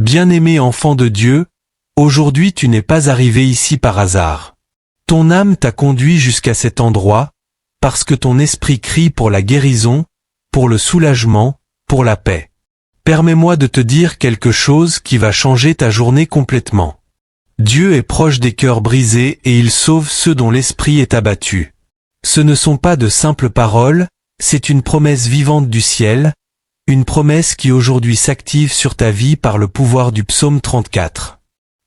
Bien-aimé enfant de Dieu, aujourd'hui tu n'es pas arrivé ici par hasard. Ton âme t'a conduit jusqu'à cet endroit, parce que ton esprit crie pour la guérison, pour le soulagement, pour la paix. Permets-moi de te dire quelque chose qui va changer ta journée complètement. Dieu est proche des cœurs brisés et il sauve ceux dont l'esprit est abattu. Ce ne sont pas de simples paroles, c'est une promesse vivante du ciel, une promesse qui aujourd'hui s'active sur ta vie par le pouvoir du psaume 34.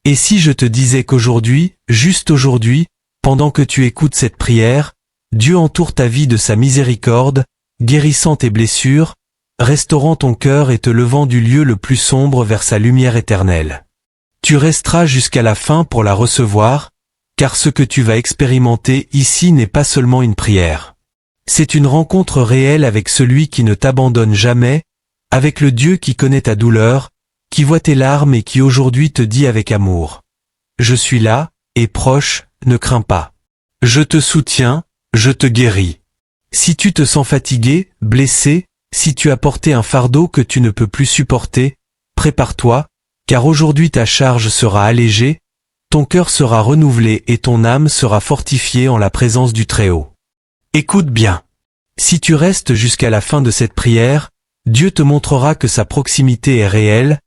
Et si je te disais qu'aujourd'hui, juste aujourd'hui, pendant que tu écoutes cette prière, Dieu entoure ta vie de sa miséricorde, guérissant tes blessures, restaurant ton cœur et te levant du lieu le plus sombre vers sa lumière éternelle. Tu resteras jusqu'à la fin pour la recevoir, car ce que tu vas expérimenter ici n'est pas seulement une prière. C'est une rencontre réelle avec celui qui ne t'abandonne jamais, avec le Dieu qui connaît ta douleur, qui voit tes larmes et qui aujourd'hui te dit avec amour: Je suis là, et proche, ne crains pas. Je te soutiens, je te guéris. Si tu te sens fatigué, blessé, si tu as porté un fardeau que tu ne peux plus supporter, prépare-toi, car aujourd'hui ta charge sera allégée, ton cœur sera renouvelé et ton âme sera fortifiée en la présence du Très-Haut. Écoute bien. Si tu restes jusqu'à la fin de cette prière, Dieu te montrera que sa proximité est réelle,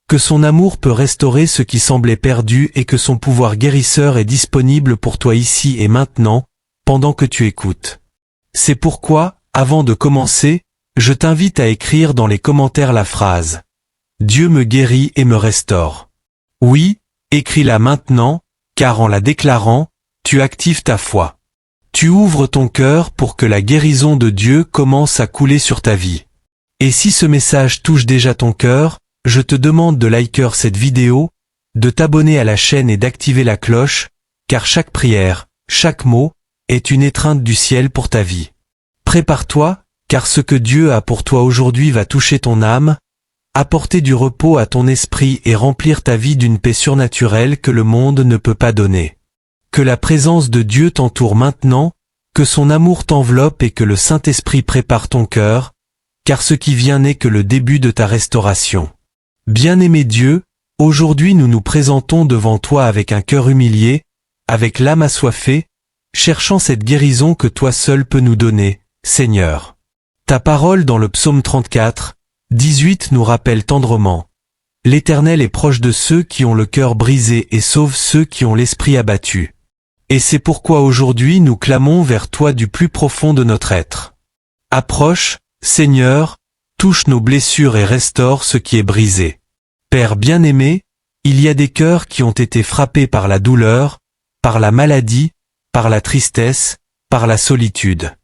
que son amour peut restaurer ce qui semblait perdu et que son pouvoir guérisseur est disponible pour toi ici et maintenant, pendant que tu écoutes. C'est pourquoi, avant de commencer, je t'invite à écrire dans les commentaires la phrase « Dieu me guérit et me restaure ». Oui, écris-la maintenant, car en la déclarant, tu actives ta foi. Tu ouvres ton cœur pour que la guérison de Dieu commence à couler sur ta vie. Et si ce message touche déjà ton cœur, je te demande de liker cette vidéo, de t'abonner à la chaîne et d'activer la cloche, car chaque prière, chaque mot, est une étreinte du ciel pour ta vie. Prépare-toi, car ce que Dieu a pour toi aujourd'hui va toucher ton âme, apporter du repos à ton esprit et remplir ta vie d'une paix surnaturelle que le monde ne peut pas donner. Que la présence de Dieu t'entoure maintenant, que son amour t'enveloppe et que le Saint-Esprit prépare ton cœur, car ce qui vient n'est que le début de ta restauration. Bien-aimé Dieu, aujourd'hui nous nous présentons devant toi avec un cœur humilié, avec l'âme assoiffée, cherchant cette guérison que toi seul peux nous donner, Seigneur. Ta parole dans le psaume 34, 18 nous rappelle tendrement: L'Éternel est proche de ceux qui ont le cœur brisé et sauve ceux qui ont l'esprit abattu. Et c'est pourquoi aujourd'hui nous clamons vers toi du plus profond de notre être. Approche, Seigneur, touche nos blessures et restaure ce qui est brisé. Père bien-aimé, il y a des cœurs qui ont été frappés par la douleur, par la maladie, par la tristesse, par la solitude.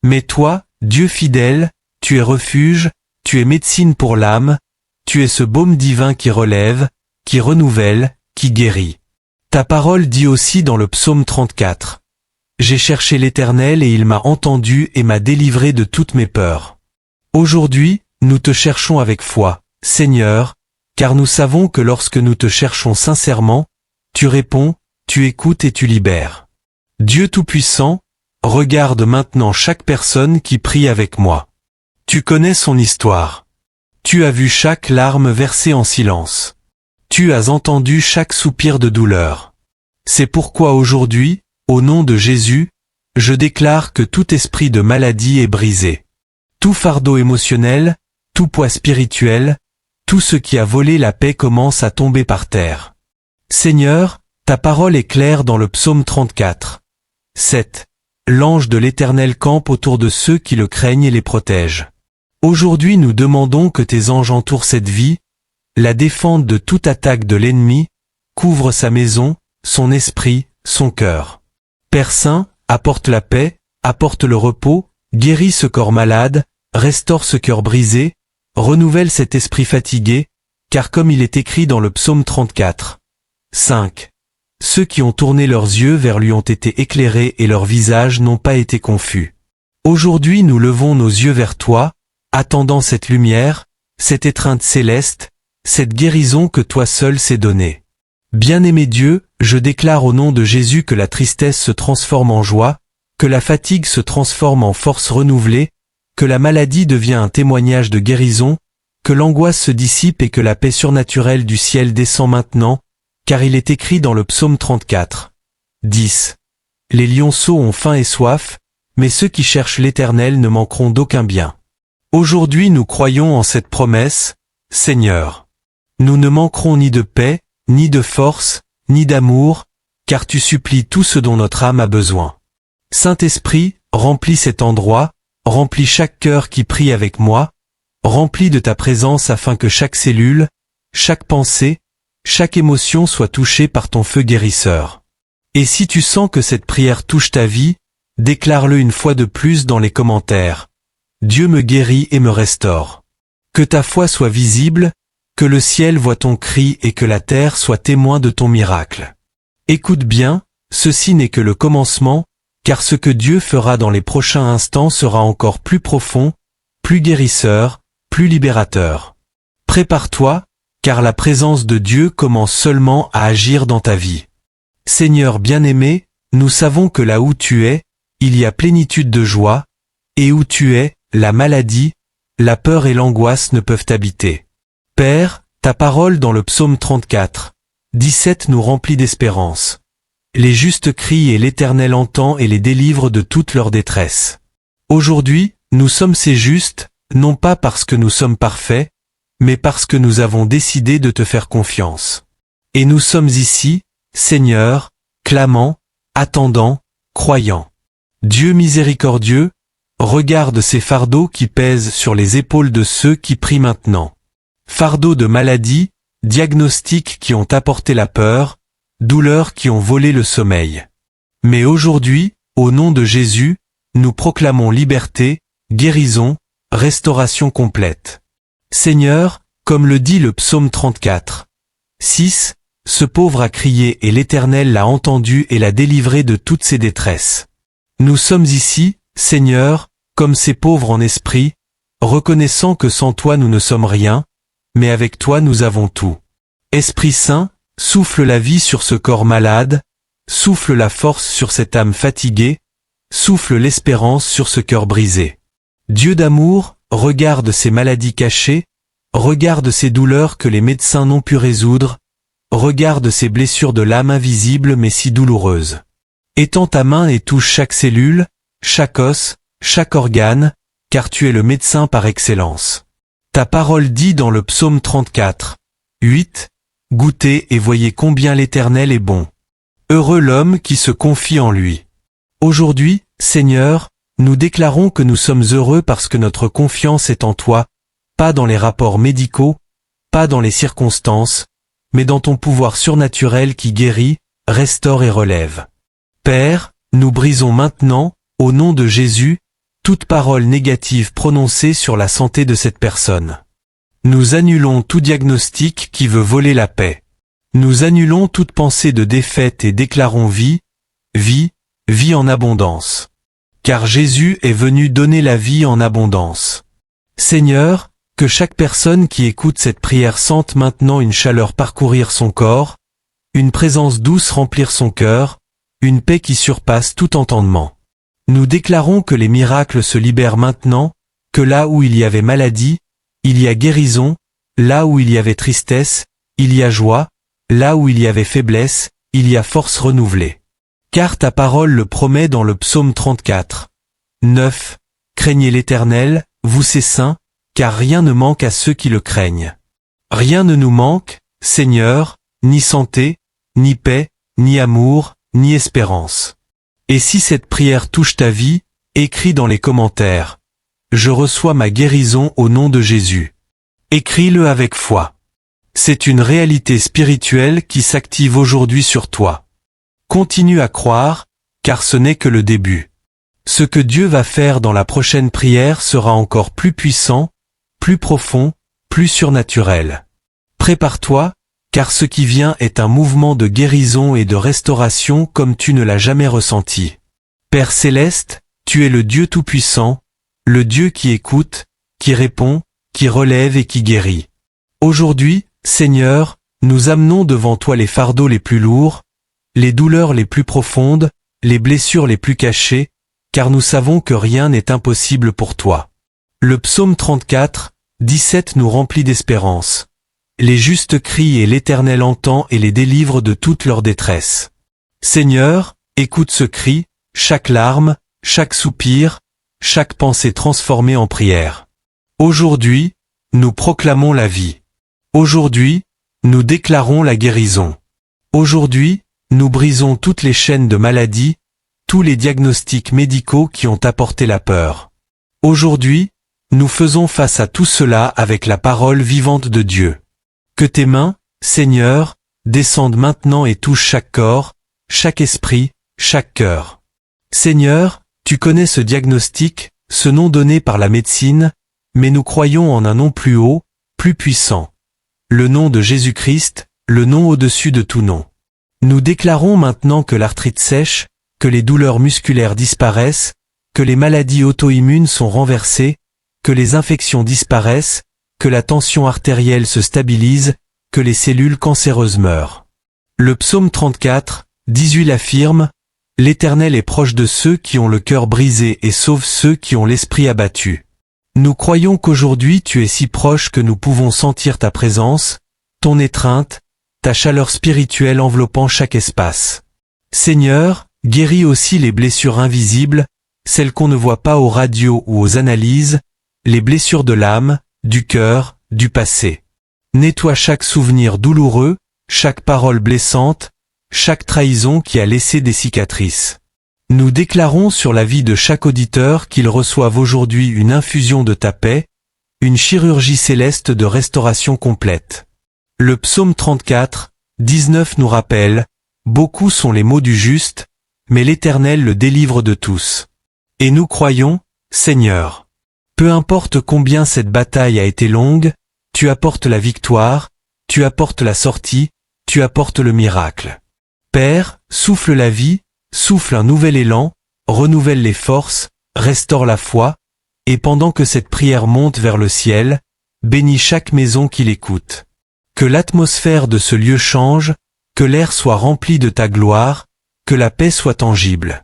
Mais toi, Dieu fidèle, tu es refuge, tu es médecine pour l'âme, tu es ce baume divin qui relève, qui renouvelle, qui guérit. Ta parole dit aussi dans le psaume 34. J'ai cherché l'Éternel et il m'a entendu et m'a délivré de toutes mes peurs. Aujourd'hui, nous te cherchons avec foi, Seigneur, car nous savons que lorsque nous te cherchons sincèrement, tu réponds, tu écoutes et tu libères. Dieu Tout-Puissant, regarde maintenant chaque personne qui prie avec moi. Tu connais son histoire. Tu as vu chaque larme versée en silence. Tu as entendu chaque soupir de douleur. C'est pourquoi aujourd'hui, au nom de Jésus, je déclare que tout esprit de maladie est brisé. Tout fardeau émotionnel, tout poids spirituel, tout ce qui a volé la paix commence à tomber par terre. Seigneur, ta parole est claire dans le psaume 34. 7. L'ange de l'Éternel campe autour de ceux qui le craignent et les protège. Aujourd'hui nous demandons que tes anges entourent cette vie, la défendent de toute attaque de l'ennemi, couvrent sa maison, son esprit, son cœur. Père Saint, apporte la paix, apporte le repos, guéris ce corps malade, restaure ce cœur brisé, renouvelle cet esprit fatigué, car comme il est écrit dans le psaume 34. 5. Ceux qui ont tourné leurs yeux vers lui ont été éclairés et leurs visages n'ont pas été confus. Aujourd'hui nous levons nos yeux vers toi, attendant cette lumière, cette étreinte céleste, cette guérison que toi seul sais donner. Bien-aimé Dieu, je déclare au nom de Jésus que la tristesse se transforme en joie, que la fatigue se transforme en force renouvelée, que la maladie devient un témoignage de guérison, que l'angoisse se dissipe et que la paix surnaturelle du ciel descend maintenant, car il est écrit dans le psaume 34. 10. Les lionceaux ont faim et soif, mais ceux qui cherchent l'Éternel ne manqueront d'aucun bien. Aujourd'hui nous croyons en cette promesse, Seigneur. Nous ne manquerons ni de paix, ni de force, ni d'amour, car tu supplies tout ce dont notre âme a besoin. Saint-Esprit, remplis cet endroit, remplis chaque cœur qui prie avec moi, remplis de ta présence afin que chaque cellule, chaque pensée, chaque émotion soit touchée par ton feu guérisseur. Et si tu sens que cette prière touche ta vie, déclare-le une fois de plus dans les commentaires. Dieu me guérit et me restaure. Que ta foi soit visible, que le ciel voie ton cri et que la terre soit témoin de ton miracle. Écoute bien, ceci n'est que le commencement, car ce que Dieu fera dans les prochains instants sera encore plus profond, plus guérisseur, plus libérateur. Prépare-toi, car la présence de Dieu commence seulement à agir dans ta vie. Seigneur bien-aimé, nous savons que là où tu es, il y a plénitude de joie, et où tu es, la maladie, la peur et l'angoisse ne peuvent habiter. Père, ta parole dans le psaume 34, 17 nous remplit d'espérance. Les justes crient et l'Éternel entend et les délivre de toute leur détresse. Aujourd'hui, nous sommes ces justes, non pas parce que nous sommes parfaits, mais parce que nous avons décidé de te faire confiance. Et nous sommes ici, Seigneur, clamant, attendant, croyant. Dieu miséricordieux, regarde ces fardeaux qui pèsent sur les épaules de ceux qui prient maintenant. Fardeaux de maladie, diagnostics qui ont apporté la peur, douleurs qui ont volé le sommeil. Mais aujourd'hui, au nom de Jésus, nous proclamons liberté, guérison, restauration complète. Seigneur, comme le dit le psaume 34. 6. Ce pauvre a crié et l'Éternel l'a entendu et l'a délivré de toutes ses détresses. Nous sommes ici, Seigneur, comme ces pauvres en esprit, reconnaissant que sans toi nous ne sommes rien, mais avec toi nous avons tout. Esprit Saint, souffle la vie sur ce corps malade, souffle la force sur cette âme fatiguée, souffle l'espérance sur ce cœur brisé. Dieu d'amour, regarde ces maladies cachées, regarde ces douleurs que les médecins n'ont pu résoudre, regarde ces blessures de l'âme invisibles mais si douloureuses. Étends ta main et touche chaque cellule, chaque os, chaque organe, car tu es le médecin par excellence. Ta parole dit dans le psaume 34, 8, « Goûtez et voyez combien l'Éternel est bon. Heureux l'homme qui se confie en lui. » Aujourd'hui, Seigneur, nous déclarons que nous sommes heureux parce que notre confiance est en toi, pas dans les rapports médicaux, pas dans les circonstances, mais dans ton pouvoir surnaturel qui guérit, restaure et relève. Père, nous brisons maintenant, au nom de Jésus, toute parole négative prononcée sur la santé de cette personne. Nous annulons tout diagnostic qui veut voler la paix. Nous annulons toute pensée de défaite et déclarons vie, vie, vie en abondance. Car Jésus est venu donner la vie en abondance. Seigneur, que chaque personne qui écoute cette prière sente maintenant une chaleur parcourir son corps, une présence douce remplir son cœur, une paix qui surpasse tout entendement. Nous déclarons que les miracles se libèrent maintenant, que là où il y avait maladie, il y a guérison, là où il y avait tristesse, il y a joie, là où il y avait faiblesse, il y a force renouvelée. Car ta parole le promet dans le psaume 34. 9. Craignez l'Éternel, vous ses saints, car rien ne manque à ceux qui le craignent. Rien ne nous manque, Seigneur, ni santé, ni paix, ni amour, ni espérance. Et si cette prière touche ta vie, écris dans les commentaires. Je reçois ma guérison au nom de Jésus. Écris-le avec foi. C'est une réalité spirituelle qui s'active aujourd'hui sur toi. Continue à croire, car ce n'est que le début. Ce que Dieu va faire dans la prochaine prière sera encore plus puissant, plus profond, plus surnaturel. Prépare-toi, car ce qui vient est un mouvement de guérison et de restauration comme tu ne l'as jamais ressenti. Père céleste, tu es le Dieu tout-puissant, le Dieu qui écoute, qui répond, qui relève et qui guérit. Aujourd'hui, Seigneur, nous amenons devant toi les fardeaux les plus lourds, les douleurs les plus profondes, les blessures les plus cachées, car nous savons que rien n'est impossible pour toi. Le psaume 34, 17 nous remplit d'espérance. Les justes crient et l'Éternel entend et les délivre de toute leur détresse. Seigneur, écoute ce cri, chaque larme, chaque soupir, chaque pensée transformée en prière. Aujourd'hui, nous proclamons la vie. Aujourd'hui, nous déclarons la guérison. Aujourd'hui, nous brisons toutes les chaînes de maladie, tous les diagnostics médicaux qui ont apporté la peur. Aujourd'hui, nous faisons face à tout cela avec la parole vivante de Dieu. Que tes mains, Seigneur, descendent maintenant et touchent chaque corps, chaque esprit, chaque cœur. Seigneur, tu connais ce diagnostic, ce nom donné par la médecine, mais nous croyons en un nom plus haut, plus puissant. Le nom de Jésus-Christ, le nom au-dessus de tout nom. Nous déclarons maintenant que l'arthrite sèche, que les douleurs musculaires disparaissent, que les maladies auto-immunes sont renversées, que les infections disparaissent, que la tension artérielle se stabilise, que les cellules cancéreuses meurent. Le psaume 34, 18 affirme, « L'Éternel est proche de ceux qui ont le cœur brisé et sauve ceux qui ont l'esprit abattu. » Nous croyons qu'aujourd'hui tu es si proche que nous pouvons sentir ta présence, ton étreinte, ta chaleur spirituelle enveloppant chaque espace. Seigneur, guéris aussi les blessures invisibles, celles qu'on ne voit pas aux radios ou aux analyses, les blessures de l'âme, du cœur, du passé. Nettoie chaque souvenir douloureux, chaque parole blessante, chaque trahison qui a laissé des cicatrices. Nous déclarons sur la vie de chaque auditeur qu'ils reçoivent aujourd'hui une infusion de ta paix, une chirurgie céleste de restauration complète. Le psaume 34, 19 nous rappelle, « Beaucoup sont les maux du juste, mais l'Éternel le délivre de tous. » Et nous croyons, Seigneur. Peu importe combien cette bataille a été longue, tu apportes la victoire, tu apportes la sortie, tu apportes le miracle. Père, souffle la vie, souffle un nouvel élan, renouvelle les forces, restaure la foi, et pendant que cette prière monte vers le ciel, bénis chaque maison qui l'écoute. Que l'atmosphère de ce lieu change, que l'air soit rempli de ta gloire, que la paix soit tangible.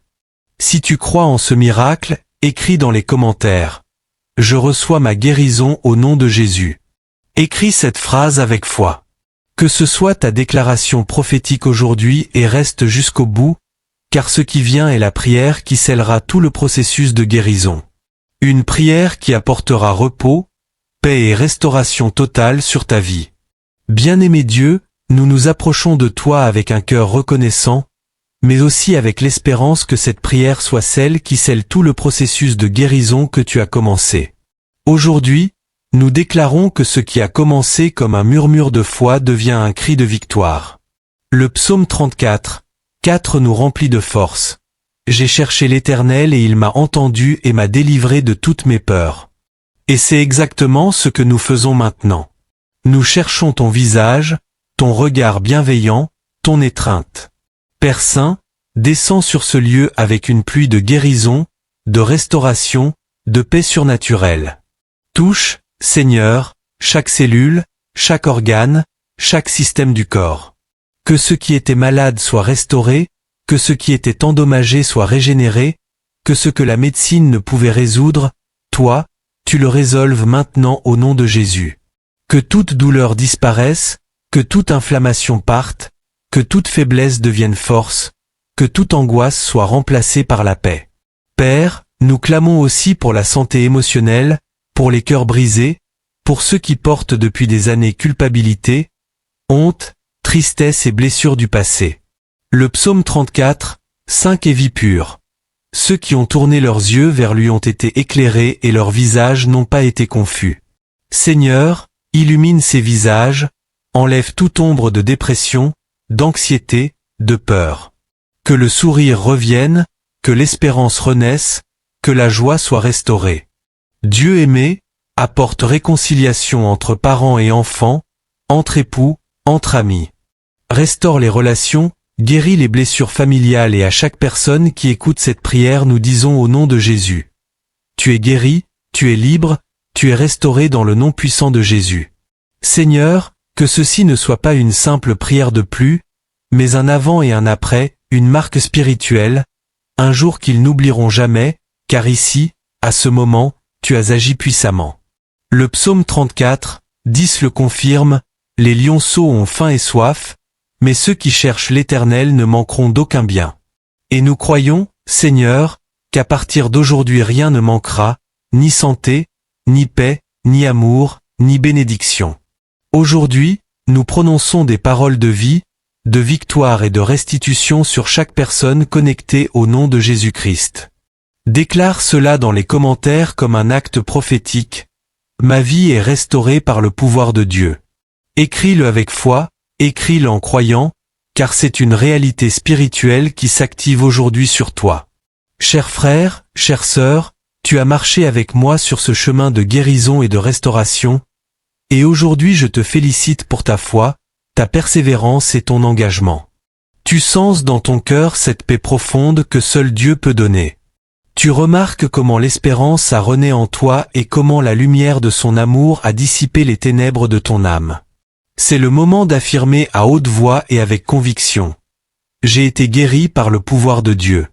Si tu crois en ce miracle, écris dans les commentaires. Je reçois ma guérison au nom de Jésus. Écris cette phrase avec foi. Que ce soit ta déclaration prophétique aujourd'hui et reste jusqu'au bout, car ce qui vient est la prière qui scellera tout le processus de guérison. Une prière qui apportera repos, paix et restauration totale sur ta vie. Bien-aimé Dieu, nous nous approchons de toi avec un cœur reconnaissant, mais aussi avec l'espérance que cette prière soit celle qui scelle tout le processus de guérison que tu as commencé. Aujourd'hui, nous déclarons que ce qui a commencé comme un murmure de foi devient un cri de victoire. Le psaume 34, 4 nous remplit de force. J'ai cherché l'Éternel et il m'a entendu et m'a délivré de toutes mes peurs. Et c'est exactement ce que nous faisons maintenant. Nous cherchons ton visage, ton regard bienveillant, ton étreinte. Père Saint, descends sur ce lieu avec une pluie de guérison, de restauration, de paix surnaturelle. Touche, Seigneur, chaque cellule, chaque organe, chaque système du corps. Que ce qui était malade soit restauré, que ce qui était endommagé soit régénéré, que ce que la médecine ne pouvait résoudre, toi, tu le résolves maintenant au nom de Jésus. Que toute douleur disparaisse, que toute inflammation parte, que toute faiblesse devienne force, que toute angoisse soit remplacée par la paix. Père, nous clamons aussi pour la santé émotionnelle, pour les cœurs brisés, pour ceux qui portent depuis des années culpabilité, honte, tristesse et blessures du passé. Le psaume 34, 5 et vie pure. Ceux qui ont tourné leurs yeux vers lui ont été éclairés et leurs visages n'ont pas été confus. Seigneur, illumine ces visages, enlève toute ombre de dépression, d'anxiété, de peur. Que le sourire revienne, que l'espérance renaisse, que la joie soit restaurée. Dieu aimé, apporte réconciliation entre parents et enfants, entre époux, entre amis. Restaure les relations, guéris les blessures familiales et à chaque personne qui écoute cette prière nous disons au nom de Jésus. Tu es guéri, tu es libre, tu es restauré dans le nom puissant de Jésus. Seigneur, que ceci ne soit pas une simple prière de plus, mais un avant et un après, une marque spirituelle, un jour qu'ils n'oublieront jamais, car ici, à ce moment, tu as agi puissamment. Le psaume 34, 10 le confirme, les lionceaux ont faim et soif, mais ceux qui cherchent l'Éternel ne manqueront d'aucun bien. Et nous croyons, Seigneur, qu'à partir d'aujourd'hui rien ne manquera, ni santé, ni paix, ni amour, ni bénédiction. Aujourd'hui, nous prononçons des paroles de vie, de victoire et de restitution sur chaque personne connectée au nom de Jésus-Christ. Déclare cela dans les commentaires comme un acte prophétique. Ma vie est restaurée par le pouvoir de Dieu. Écris-le avec foi, écris-le en croyant, car c'est une réalité spirituelle qui s'active aujourd'hui sur toi. Cher frère, chère sœur, tu as marché avec moi sur ce chemin de guérison et de restauration, et aujourd'hui je te félicite pour ta foi, ta persévérance et ton engagement. Tu sens dans ton cœur cette paix profonde que seul Dieu peut donner. Tu remarques comment l'espérance a rené en toi et comment la lumière de son amour a dissipé les ténèbres de ton âme. C'est le moment d'affirmer à haute voix et avec conviction. J'ai été guéri par le pouvoir de Dieu.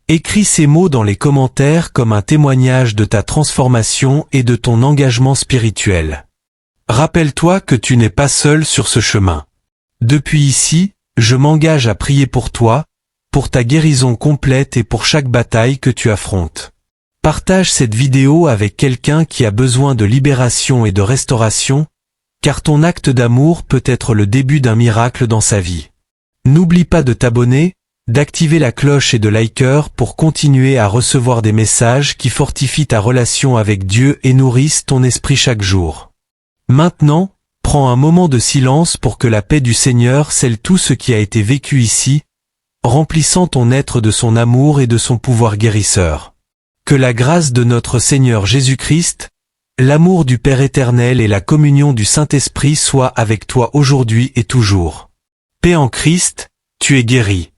Écris ces mots dans les commentaires comme un témoignage de ta transformation et de ton engagement spirituel. Rappelle-toi que tu n'es pas seul sur ce chemin. Depuis ici, je m'engage à prier pour toi, pour ta guérison complète et pour chaque bataille que tu affrontes. Partage cette vidéo avec quelqu'un qui a besoin de libération et de restauration, car ton acte d'amour peut être le début d'un miracle dans sa vie. N'oublie pas de t'abonner, d'activer la cloche et de liker pour continuer à recevoir des messages qui fortifient ta relation avec Dieu et nourrissent ton esprit chaque jour. Maintenant, prends un moment de silence pour que la paix du Seigneur scelle tout ce qui a été vécu ici, remplissant ton être de son amour et de son pouvoir guérisseur. Que la grâce de notre Seigneur Jésus-Christ, l'amour du Père éternel et la communion du Saint-Esprit soient avec toi aujourd'hui et toujours. Paix en Christ, tu es guéri.